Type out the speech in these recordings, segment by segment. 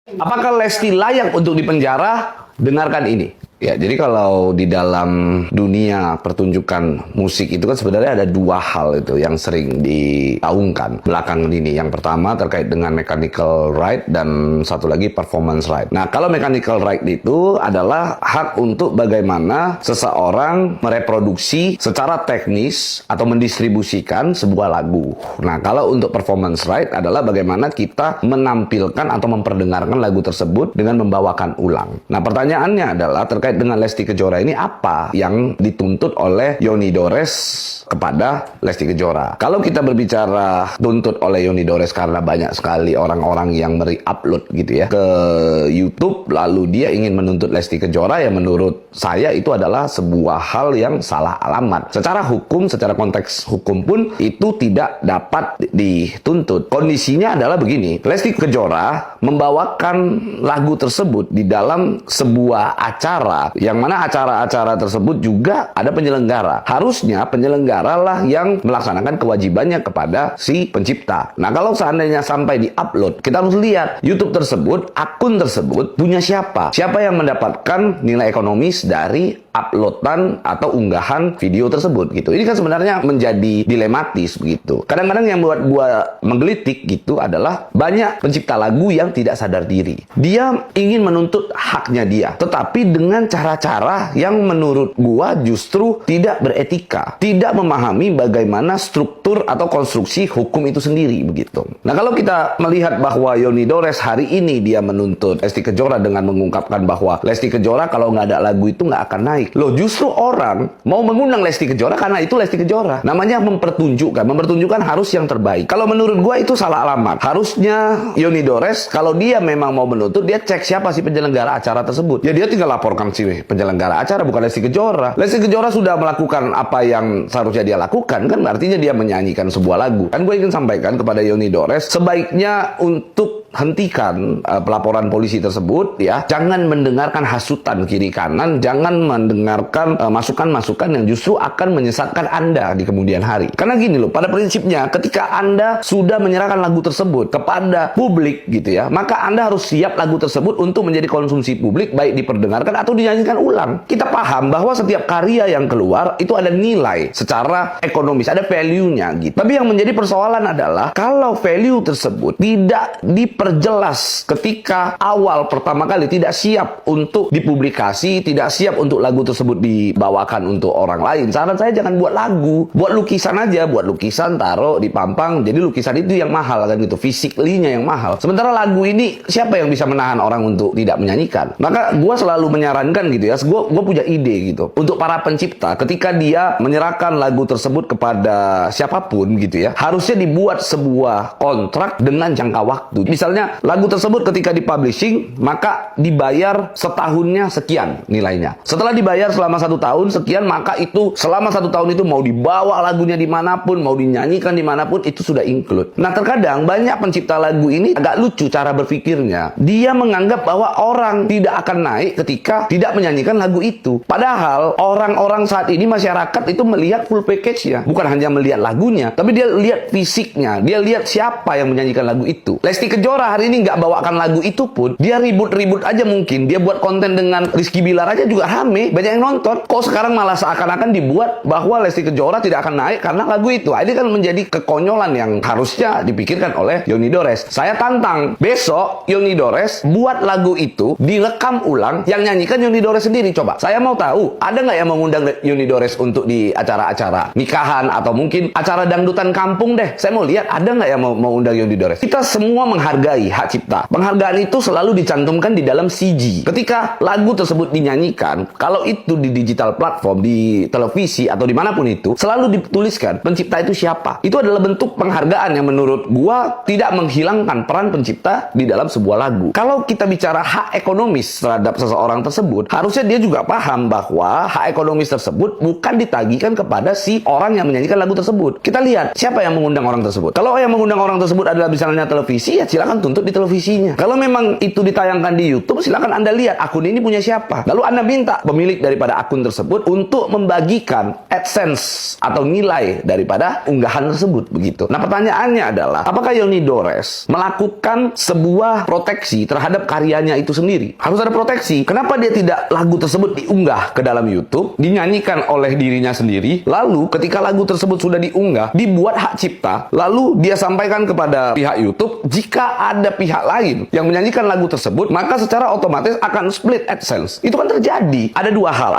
Apakah Lesti layak untuk dipenjara? Dengarkan ini. Ya, jadi kalau di dalam dunia pertunjukan musik itu kan sebenarnya ada dua hal itu yang sering digaungkan belakangan ini. Yang pertama terkait dengan mechanical right dan satu lagi performance right. Nah, kalau mechanical right itu adalah hak untuk bagaimana seseorang mereproduksi secara teknis atau mendistribusikan sebuah lagu. Nah, kalau untuk performance right adalah bagaimana kita menampilkan atau memperdengarkan lagu tersebut dengan membawakan ulang. Nah, pertanyaannya adalah terkait dengan Lesti Kejora ini apa yang dituntut oleh Yoni Dores kepada Lesti Kejora. Kalau kita berbicara tuntut oleh Yoni Dores karena banyak sekali orang-orang yang upload gitu ya ke YouTube, lalu dia ingin menuntut Lesti Kejora, yang menurut saya itu adalah sebuah hal yang salah alamat. Secara hukum, secara konteks hukum pun itu tidak dapat dituntut. Kondisinya adalah begini, Lesti Kejora membawakan lagu tersebut di dalam sebuah acara yang mana acara-acara tersebut juga ada penyelenggara. Harusnya penyelenggara lah yang melaksanakan kewajibannya kepada si pencipta. Nah, kalau seandainya sampai di-upload, kita harus lihat YouTube tersebut, akun tersebut punya siapa? Siapa yang mendapatkan nilai ekonomis dari uploadan atau unggahan video tersebut gitu. Ini kan sebenarnya menjadi dilematis begitu. Kadang-kadang yang buat gua menggelitik gitu adalah banyak pencipta lagu yang tidak sadar diri. Dia ingin menuntut haknya dia, tetapi dengan cara-cara yang menurut gua justru tidak beretika, tidak memahami bagaimana struktur atau konstruksi hukum itu sendiri begitu. Nah, kalau kita melihat bahwa Yoni Dores hari ini dia menuntut Lesti Kejora dengan mengungkapkan bahwa Lesti Kejora kalau nggak ada lagu itu nggak akan naik. Loh, justru orang mau mengundang Lesti Kejora karena itu Lesti Kejora. Namanya mempertunjukkan. Mempertunjukkan harus yang terbaik. Kalau menurut gua itu salah alamat. Harusnya Yoni Dores kalau dia memang mau menuntut, dia cek siapa sih penyelenggara acara tersebut. Ya dia tinggal laporkan si penyelenggara acara, bukan Lesti Kejora. Lesti Kejora sudah melakukan apa yang seharusnya dia lakukan, kan artinya dia menyanyikan sebuah lagu. Kan gue ingin sampaikan kepada Yoni Dores, sebaiknya untuk hentikan pelaporan polisi tersebut ya. Jangan mendengarkan hasutan kiri kanan, jangan mendengarkan masukan-masukan yang justru akan menyesatkan Anda di kemudian hari. Karena gini loh, pada prinsipnya ketika Anda sudah menyerahkan lagu tersebut kepada publik gitu ya, maka Anda harus siap lagu tersebut untuk menjadi konsumsi publik, baik diperdengarkan atau dinyanyikan ulang. Kita paham bahwa setiap karya yang keluar itu ada nilai secara ekonomis, ada value-nya gitu. Tapi yang menjadi persoalan adalah kalau value tersebut tidak diperjelas ketika awal pertama kali, tidak siap untuk dipublikasi, tidak siap untuk lagu tersebut dibawakan untuk orang lain. Saran saya jangan buat lagu, buat lukisan aja, buat lukisan taruh di pampang. Jadi lukisan itu yang mahal kan gitu, physically-nya yang mahal. Sementara lagu ini siapa yang bisa menahan orang untuk tidak menyanyikan? Maka gue selalu menyarankan gitu ya, gue punya ide gitu untuk para pencipta, ketika dia menyerahkan lagu tersebut kepada siapapun gitu ya, harusnya dibuat sebuah kontrak dengan jangka waktu. Misalnya lagu tersebut ketika dipublishing, maka dibayar setahunnya sekian nilainya. Setelah dibayar selama 1 tahun sekian, maka itu selama 1 tahun itu mau dibawa lagunya dimanapun, mau dinyanyikan dimanapun, itu sudah include. Nah, terkadang banyak pencipta lagu ini agak lucu cara berpikirnya. Dia menganggap bahwa orang tidak akan naik ketika tidak menyanyikan lagu itu. Padahal orang-orang saat ini, masyarakat itu melihat full package-nya. Bukan hanya melihat lagunya, tapi dia lihat fisiknya. Dia lihat siapa yang menyanyikan lagu itu. Lesti Kejora hari ini nggak bawakan lagu itu pun, dia ribut-ribut aja mungkin. Dia buat konten dengan Rizky Bilar aja juga rame, banyak yang nonton. Kok sekarang malah seakan-akan dibuat bahwa Lesti Kejora tidak akan naik karena lagu itu. Ini kan menjadi kekonyolan yang harusnya dipikirkan oleh Yoni Dores. Saya tantang, besok Yoni Dores buat lagu itu, direkam ulang, yang nyanyikan Yoni Dores sendiri. Coba, saya mau tahu, ada nggak yang mengundang Yoni Dores untuk di acara-acara nikahan atau mungkin acara dangdutan kampung deh. Saya mau lihat, ada nggak yang mau undang Yoni Dores. Kita semua menghargai hak cipta. Penghargaan itu selalu dicantumkan di dalam CG. Ketika lagu tersebut dinyanyikan, kalau itu di digital platform, di televisi atau dimanapun itu, selalu dituliskan pencipta itu siapa. Itu adalah bentuk penghargaan yang menurut gua tidak menghilangkan peran pencipta di dalam sebuah lagu. Kalau kita bicara hak ekonomis terhadap seseorang tersebut, harusnya dia juga paham bahwa hak ekonomis tersebut bukan ditagihkan kepada si orang yang menyanyikan lagu tersebut. Kita lihat siapa yang mengundang orang tersebut. Kalau yang mengundang orang tersebut adalah misalnya televisi, ya silakan silakan tuntut di televisinya. Kalau memang itu ditayangkan di YouTube, silakan Anda lihat akun ini punya siapa. Lalu Anda minta pemilik daripada akun tersebut untuk membagikan AdSense atau nilai daripada unggahan tersebut, begitu. Nah, pertanyaannya adalah, apakah Yoni Dores melakukan sebuah proteksi terhadap karyanya itu sendiri? Harus ada proteksi. Kenapa dia tidak lagu tersebut diunggah ke dalam YouTube, dinyanyikan oleh dirinya sendiri, lalu ketika lagu tersebut sudah diunggah, dibuat hak cipta, lalu dia sampaikan kepada pihak YouTube, jika ada pihak lain yang menyanyikan lagu tersebut, maka secara otomatis akan split AdSense. Itu kan terjadi. Ada dua hal.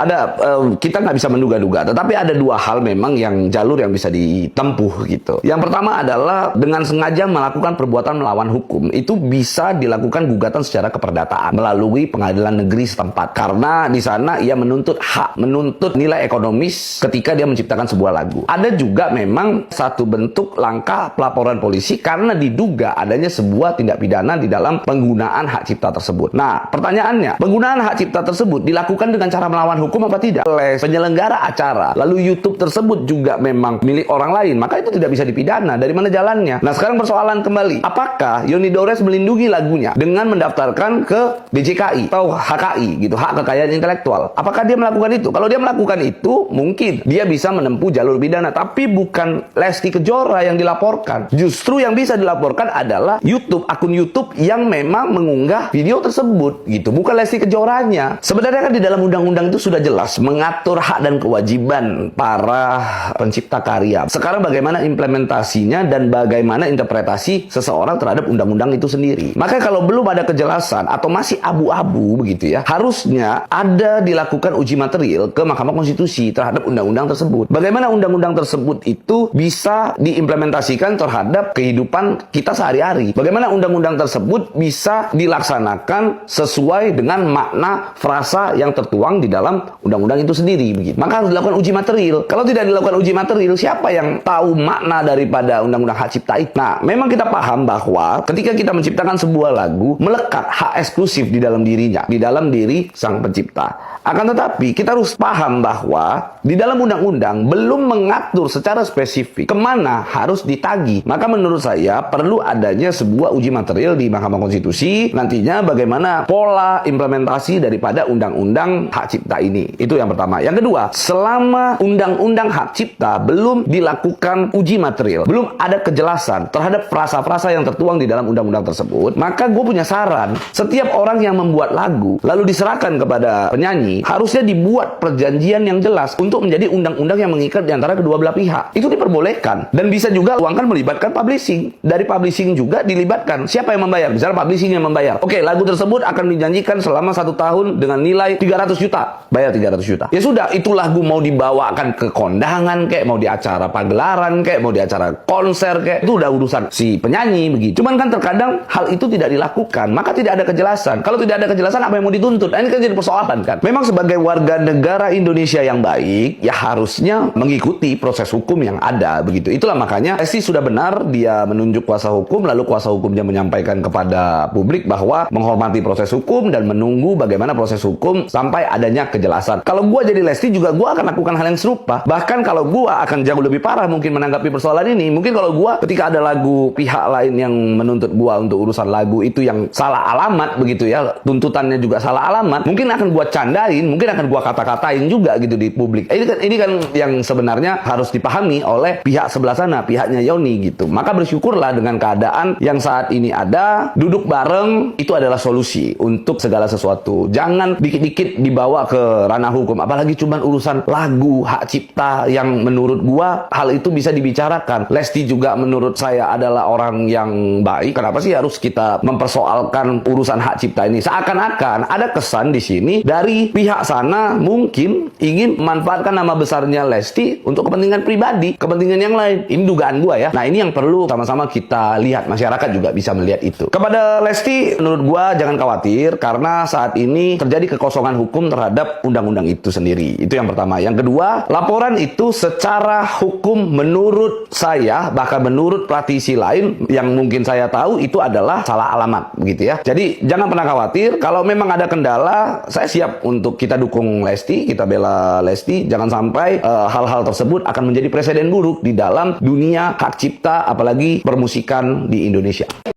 Kita nggak bisa menduga-duga, tetapi ada dua hal memang yang jalur yang bisa ditempuh gitu. Yang pertama adalah dengan sengaja melakukan perbuatan melawan hukum. Itu bisa dilakukan gugatan secara keperdataan melalui pengadilan negeri setempat. Karena di sana ia menuntut hak, menuntut nilai ekonomis ketika dia menciptakan sebuah lagu. Ada juga memang satu bentuk langkah pelaporan polisi karena diduga adanya sebuah tindak pidana di dalam penggunaan hak cipta tersebut. Nah, pertanyaannya, penggunaan hak cipta tersebut dilakukan dengan cara melawan hukum apa tidak? Oleh penyelenggara acara, lalu YouTube tersebut juga memang milik orang lain, maka itu tidak bisa dipidana. Dari mana jalannya? Nah, sekarang persoalan kembali, apakah Yoni Dores melindungi lagunya dengan mendaftarkan ke BJKI atau HKI gitu, hak kekayaan intelektual? Apakah dia melakukan itu? Kalau dia melakukan itu, mungkin dia bisa menempuh jalur pidana, tapi bukan Lesti Kejora yang dilaporkan. Justru yang bisa dilaporkan adalah YouTube, akun YouTube yang memang mengunggah video tersebut gitu, bukan Lesti Kejoranya. Sebenarnya kan di dalam undang-undang itu sudah jelas mengatur hak dan kewajiban para pencipta karya. Sekarang bagaimana implementasinya dan bagaimana interpretasi seseorang terhadap undang-undang itu sendiri. Maka kalau belum ada kejelasan atau masih abu-abu begitu ya, harusnya ada dilakukan uji material ke Mahkamah Konstitusi terhadap undang-undang tersebut. Bagaimana undang-undang tersebut itu bisa diimplementasikan terhadap kehidupan kita sehari-hari. Bagaimana undang-undang tersebut bisa dilaksanakan sesuai dengan makna frasa yang tertuang di dalam undang-undang itu sendiri begitu. Maka harus dilakukan uji material. Kalau tidak dilakukan uji material, siapa yang tahu makna daripada undang-undang hak cipta itu? Nah, memang kita paham bahwa ketika kita menciptakan sebuah lagu, melekat hak eksklusif di dalam dirinya, di dalam diri sang pencipta. Akan tetapi, kita harus paham bahwa di dalam undang-undang belum mengatur secara spesifik kemana harus ditagih. Maka menurut saya perlu adanya sebuah uji material di Mahkamah Konstitusi nantinya bagaimana pola implementasi daripada undang-undang hak cipta ini. Itu yang pertama. Yang kedua, selama undang-undang hak cipta belum dilakukan uji material, belum ada kejelasan terhadap frasa-frasa yang tertuang di dalam undang-undang tersebut, maka gue punya saran, setiap orang yang membuat lagu lalu diserahkan kepada penyanyi, harusnya dibuat perjanjian yang jelas untuk menjadi undang-undang yang mengikat di antara kedua belah pihak. Itu diperbolehkan. Dan bisa juga uangkan melibatkan publishing. Dari publishing juga dilibatkan. Siapa yang membayar? Misalnya publishing yang membayar. Oke, lagu tersebut akan dinyanyikan selama 1 tahun dengan nilai 300 juta. Bayar 300 juta. Ya sudah, itu lagu mau dibawakan ke kondangan kayak, mau di acara pagelaran kayak, mau di acara konser kayak, itu udah urusan si penyanyi begitu. Cuman kan terkadang hal itu tidak dilakukan, maka tidak ada kejelasan. Kalau tidak ada kejelasan, apa yang mau dituntut? Nah, ini kan jadi persoalan kan. Memang sebagai warga negara Indonesia yang baik, ya harusnya mengikuti proses hukum yang ada begitu. Itulah makanya Lesti sudah benar dia menunjuk kuasa hukum, lalu kuasa hukumnya menyampaikan kepada publik bahwa menghormati proses hukum dan menunggu bagaimana proses hukum sampai adanya kejelasan. Kalau gua jadi Lesti juga gua akan lakukan hal yang serupa. Bahkan kalau gua akan jauh lebih parah mungkin menanggapi persoalan ini. Mungkin kalau gua ketika ada lagu pihak lain yang menuntut gua untuk urusan lagu itu yang salah alamat begitu ya, tuntutannya juga salah alamat, mungkin akan gua candain, mungkin akan gua kata-katain juga gitu di publik. Ini kan yang sebenarnya harus dipahami oleh pihak sebelah sana, pihaknya Yoni gitu. Maka bersyukurlah dengan keadaan yang saat ini ada, duduk bareng itu adalah solusi untuk segala sesuatu. Jangan dikit-dikit dibawa ke ranah hukum, apalagi cuman urusan lagu, hak cipta yang menurut gua hal itu bisa dibicarakan. Lesti juga menurut saya adalah orang yang baik. Kenapa sih harus kita mempersoalkan urusan hak cipta ini? Seakan-akan ada kesan di sini dari pihak sana mungkin ingin memanfaatkan nama besarnya Lesti untuk kepentingan pribadi, kepentingan yang lain. Ini dugaan gua ya. Nah, ini yang perlu sama-sama kita lihat, masyarakat juga bisa melihat itu. Kepada Lesti, menurut gua jangan khawatir karena saat ini terjadi kekosongan hukum terhadap undang-undang itu sendiri. Itu yang pertama. Yang kedua, laporan itu secara hukum menurut saya, bahkan menurut praktisi lain yang mungkin saya tahu itu adalah salah alamat begitu ya. Jadi jangan pernah khawatir, kalau memang ada kendala, saya siap untuk kita dukung Lesti, kita bela Lesti. Jangan sampai hal-hal tersebut akan menjadi presiden buruk di dalam dunia hak cipta, apalagi permusikan di Indonesia.